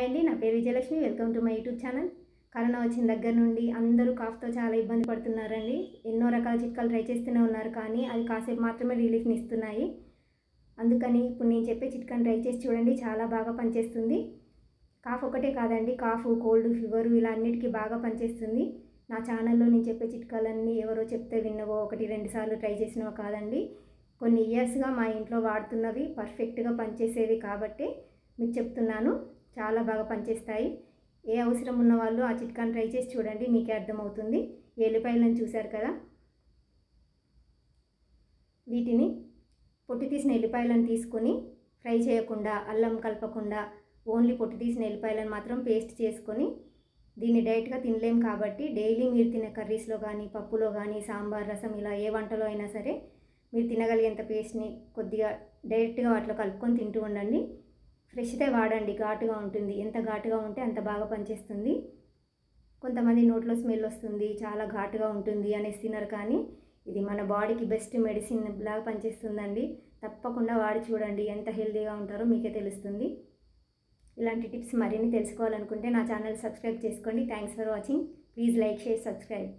Hi అండి, నా పేరు Vijayalakshmi. Welcome to my YouTube channel. Corona వచ్చిన దగ్గర నుండి అందరూ కాఫ్తో చాలా ఇబ్బంది పడుతున్నారండి. ఎన్నో రకాల చిట్కాలు ట్రై చేస్తూనే ఉన్నారు, కానీ అవి కాసేపు మాత్రమే రిలీఫ్ని ఇస్తున్నాయి. అందుకని ఇప్పుడు నేను చెప్పే చిట్కాని ట్రై చేసి చూడండి, చాలా బాగా పనిచేస్తుంది. కాఫ్ ఒకటే కాదండి, కాఫ్, కోల్డ్, ఫీవర్ ఇలా అన్నిటికీ బాగా పనిచేస్తుంది. నా ఛానల్లో నేను చెప్పే చిట్కాలన్నీ ఎవరో చెప్తే విన్నవో 1-2 సార్లు ట్రై చేసినవో కాదండి. కొన్ని ఇయర్స్గా మా ఇంట్లో వాడుతున్నవి, పర్ఫెక్ట్గా పనిచేసేవి కాబట్టి మీకు చెప్తున్నాను. చాలా బాగా పనిచేస్తాయి. ఏ అవసరం ఉన్న వాళ్ళు ఆ చిట్కాని ట్రై చేసి చూడండి, మీకే అర్థమవుతుంది. ఎల్లిపాయలను చూశారు కదా, వీటిని పొట్టు తీసిన ఎల్లిపాయలను తీసుకొని ఫ్రై చేయకుండా, అల్లం కలపకుండా ఓన్లీ పొట్టు తీసిన ఎల్లిపాయలను మాత్రం పేస్ట్ చేసుకొని, దీన్ని డైరెక్ట్గా తినలేం కాబట్టి డైలీ మీరు తినే కర్రీస్లో కానీ, పప్పులో కానీ, సాంబార్, రసం ఇలా ఏ వంటలో అయినా సరే మీరు తినగలిగేంత పేస్ట్ని కొద్దిగా డైరెక్ట్గా వాటిలో కలుపుకొని తింటూ ఉండండి. ఫ్రెష్దే వాడండి, ఘాటుగా ఉంటుంది. ఎంత ఘాటుగా ఉంటే అంత బాగా పనిచేస్తుంది. కొంతమంది నోట్లో స్మెల్ వస్తుంది, చాలా ఘాటుగా ఉంటుంది అనేసి తినరు, కానీ ఇది మన బాడీకి బెస్ట్ మెడిసిన్ లాగా పనిచేస్తుందండి. తప్పకుండా వాడి చూడండి, ఎంత హెల్తీగా ఉంటారో మీకే తెలుస్తుంది. ఇలాంటి టిప్స్ మరిన్ని తెలుసుకోవాలనుకుంటే నా ఛానల్ సబ్స్క్రైబ్ చేసుకోండి. Thanks for watching. Please like, share, subscribe.